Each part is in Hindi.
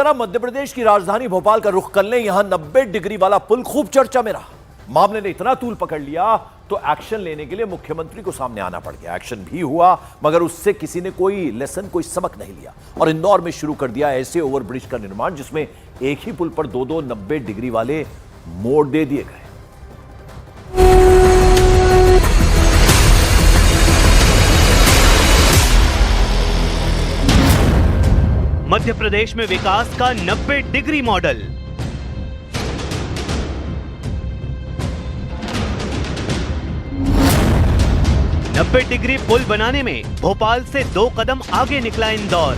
तरफ मध्य प्रदेश की राजधानी भोपाल का रुख कर लें, यहां 90 डिग्री वाला पुल खूब चर्चा में रहा। मामले ने इतना तूल पकड़ लिया तो एक्शन लेने के लिए मुख्यमंत्री को सामने आना पड़ गया। एक्शन भी हुआ मगर उससे किसी ने कोई सबक नहीं लिया और इंदौर में शुरू कर दिया ऐसे ओवरब्रिज का निर्माण जिसमें एक ही पुल पर दो 90 डिग्री वाले मोड़ दे दिए गए। मध्य प्रदेश में विकास का 90 डिग्री मॉडल। नब्बे डिग्री पुल बनाने में भोपाल से 2 कदम आगे निकला इंदौर।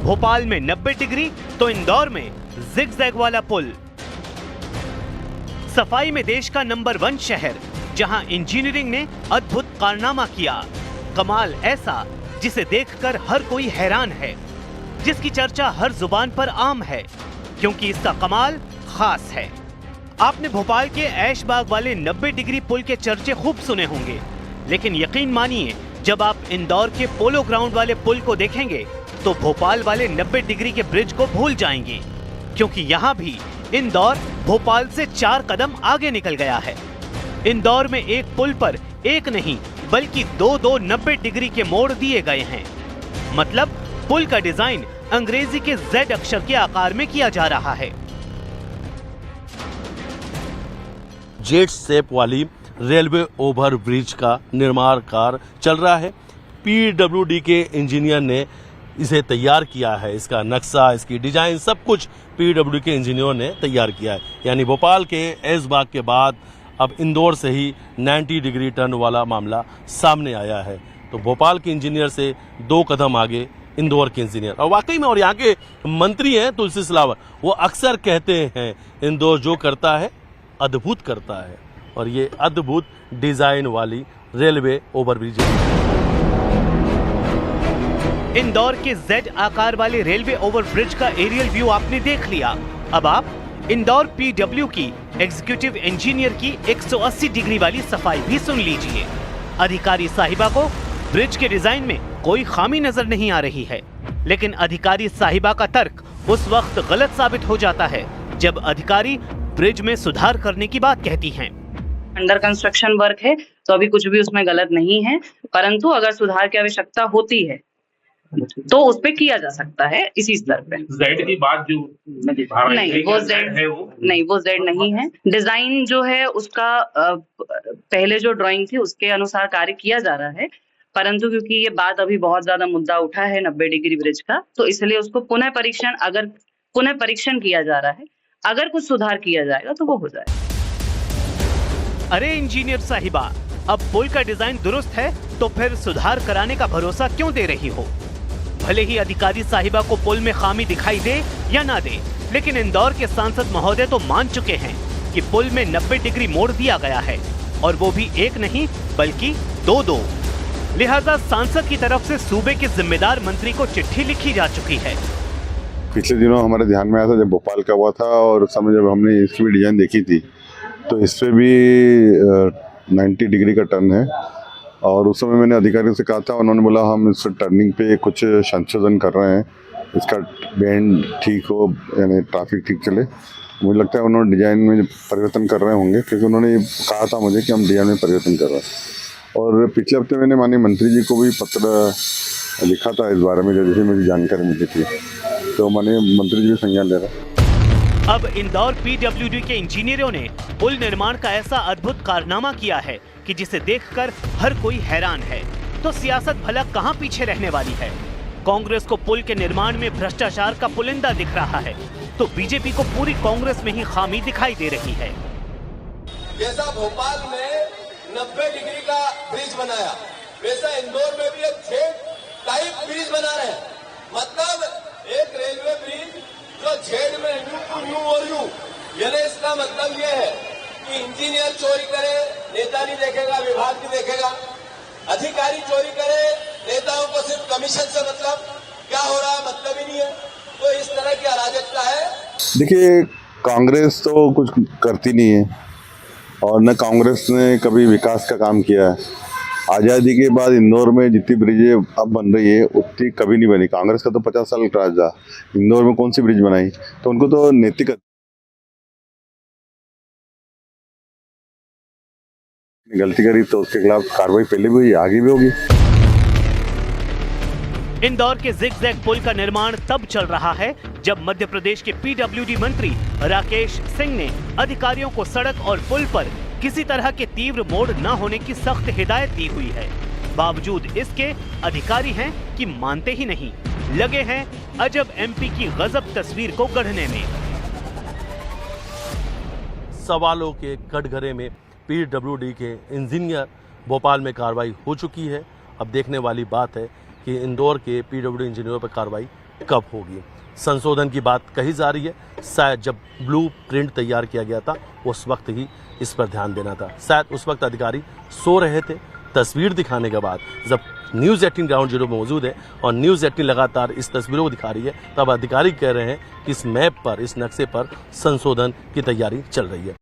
भोपाल में 90 डिग्री तो इंदौर में जिगजैग वाला पुल। सफाई में देश का नंबर 1 शहर, जहां इंजीनियरिंग ने अद्भुत कारनामा किया। कमाल ऐसा जिसे देखकर हर कोई हैरान है, जिसकी चर्चा हर जुबान पर आम है क्योंकि इसका कमाल खास है। आपने भोपाल के ऐशबाग वाले 90 डिग्री पुल के चर्चे खूब सुने होंगे, लेकिन यकीन मानिए जब आप इंदौर के पोलो ग्राउंड वाले पुल को देखेंगे तो भोपाल वाले 90 डिग्री के ब्रिज को भूल जाएंगे, क्योंकि यहाँ भी इंदौर भोपाल से 4 कदम आगे निकल गया है। इंदौर में एक पुल पर एक नहीं बल्कि 2 90 डिग्री के मोड़ दिए गए हैं। मतलब पुल का डिजाइन अंग्रेजी के Z अक्षर के आकार में किया जा रहा है। जेट शेप वाली रेलवे ओवर ब्रिज का निर्माण कार्य चल रहा है। PWD के इंजीनियर ने इसे तैयार किया है। इसका नक्शा, इसकी डिजाइन सब कुछ PWD के इंजीनियरों ने तैयार किया है। यानी भोपाल के ऐशबाग के बाद अब इंदौर से ही 90 डिग्री टर्न वाला मामला सामने आया है। तो भोपाल के इंजीनियर से 2 कदम आगे इंदौर के इंजीनियर। और वाकई में, और यहाँ के मंत्री हैं तुलसी सिलावट, वो अक्सर कहते हैं इंदौर जो करता है अद्भुत करता है, और ये अद्भुत डिजाइन वाली रेलवे ओवरब्रिज है। इंदौर के Z आकार वाले रेलवे ओवरब्रिज का एरियल व्यू आपने देख लिया। अब आप इंदौर PW की एग्जीक्यूटिव इंजीनियर की 180 डिग्री वाली सफाई भी सुन लीजिए। अधिकारी साहिबा को ब्रिज के डिजाइन में कोई खामी नजर नहीं आ रही है, लेकिन अधिकारी साहिबा का तर्क उस वक्त गलत साबित हो जाता है जब अधिकारी ब्रिज में सुधार करने की बात कहती हैं। अंडर कंस्ट्रक्शन वर्क है तो अभी कुछ भी उसमें गलत नहीं है, परंतु अगर सुधार की आवश्यकता होती है तो उस पे किया जा सकता है इसी स्तर पे। जेड की बात जो नहीं, वो जेड है, वो जेड नहीं है। डिजाइन जो है उसका पहले जो ड्राइंग थी उसके अनुसार कार्य किया जा रहा है, परंतु क्योंकि ये बात अभी बहुत ज्यादा मुद्दा उठा है 90 डिग्री ब्रिज का, तो इसलिए उसको पुनः परीक्षण किया जा रहा है। अगर कुछ सुधार किया जाएगा तो वो हो जाएगा। अरे इंजीनियर साहिबा, अब पुल का डिजाइन दुरुस्त है तो फिर सुधार कराने का भरोसा क्यों दे रही हो? भले ही अधिकारी साहिबा को पुल में खामी दिखाई दे या ना दे, लेकिन इंदौर के सांसद महोदय तो मान चुके हैं कि पुल में 90 डिग्री मोड़ दिया गया है, और वो भी एक नहीं बल्कि 2। लिहाजा सांसद की तरफ से सूबे के जिम्मेदार मंत्री को चिट्ठी लिखी जा चुकी है। पिछले दिनों हमारे ध्यान में आया था जब भोपाल का हुआ था, और उस समय जब हमने इसकी भी डिजाइन देखी थी तो इस पे भी 90 डिग्री का टर्न है, और उस समय मैंने अधिकारियों से कहा था, उन्होंने बोला हम इस टर्निंग पे कुछ संशोधन कर रहे हैं, इसका बेंड ठीक हो, यानी ट्रैफिक ठीक चले। मुझे लगता है उन्होंने डिजाइन में परिवर्तन कर रहे होंगे, क्योंकि उन्होंने कहा था मुझे कि हम डिजाइन में परिवर्तन कर रहे हैं। और पिछले हफ्ते मैंने माननीय मंत्री जी को भी पत्र लिखा था इस बारे में, जैसे मुझे जानकारी मिली थी, तो माननीय मंत्री जी भी संज्ञान ले रहे हैं। अब इंदौर PWD के इंजीनियरों ने पुल निर्माण का ऐसा अद्भुत कारनामा किया है कि जिसे देखकर हर कोई हैरान है। तो सियासत भला कहां पीछे रहने वाली है? कांग्रेस को पुल के निर्माण में भ्रष्टाचार का पुलिंदा दिख रहा है, तो बीजेपी को पूरी कांग्रेस में ही खामी दिखाई दे रही है। जैसा भोपाल में 90 डिग्री का ब्रिज बनाया, वैसा इंदौर में भी एक जेड टाइप ब्रिज बना रहे हैं। मतलब एक रेलवे ब्रिज जो जेड में यू और यू, यानी इसका मतलब ये है कि इंजीनियर चोरी करे, नेता नहीं देखेगा, विभाग नहीं देखेगा, अधिकारी चोरी करे, नेताओं को सिर्फ कमीशन से मतलब, क्या हो रहा है मतलब ही नहीं है। तो इस तरह की अराजकता है। देखिए, कांग्रेस तो कुछ करती नहीं है, और न कांग्रेस ने कभी विकास का काम किया है। आज़ादी के बाद इंदौर में जितनी ब्रिजें अब बन रही है उतनी कभी नहीं बनी। कांग्रेस का तो 50 साल का राज था, इंदौर में कौन सी ब्रिज बनाई? तो उनको तो नैतिक गलती करी तो उसके खिलाफ कार्रवाई पहले भी हुई, आगे भी होगी। इंदौर के जिगजैग पुल का निर्माण तब चल रहा है जब मध्य प्रदेश के पीडब्ल्यूडी मंत्री राकेश सिंह ने अधिकारियों को सड़क और पुल पर किसी तरह के तीव्र मोड़ न होने की सख्त हिदायत दी हुई है। बावजूद इसके अधिकारी हैं कि मानते ही नहीं, लगे हैं अजब एमपी की गजब तस्वीर को गढ़ने में। सवालों के कटघरे में पीडब्ल्यूडी के इंजीनियर भोपाल में कार्रवाई हो चुकी है। अब देखने वाली बात है कि इंदौर के पीडब्ल्यूडी इंजीनियरों पर कार्रवाई कब होगी। संशोधन की बात कही जा रही है, शायद जब ब्लू प्रिंट तैयार किया गया था उस वक्त ही इस पर ध्यान देना था। शायद उस वक्त अधिकारी सो रहे थे। तस्वीर दिखाने के बाद जब न्यूज़ 18 ग्राउंड जीरो में मौजूद है और न्यूज़ 18 लगातार इस तस्वीरों को दिखा रही है, तब अधिकारी कह रहे हैं कि इस मैप पर, इस नक्शे पर संशोधन की तैयारी चल रही है।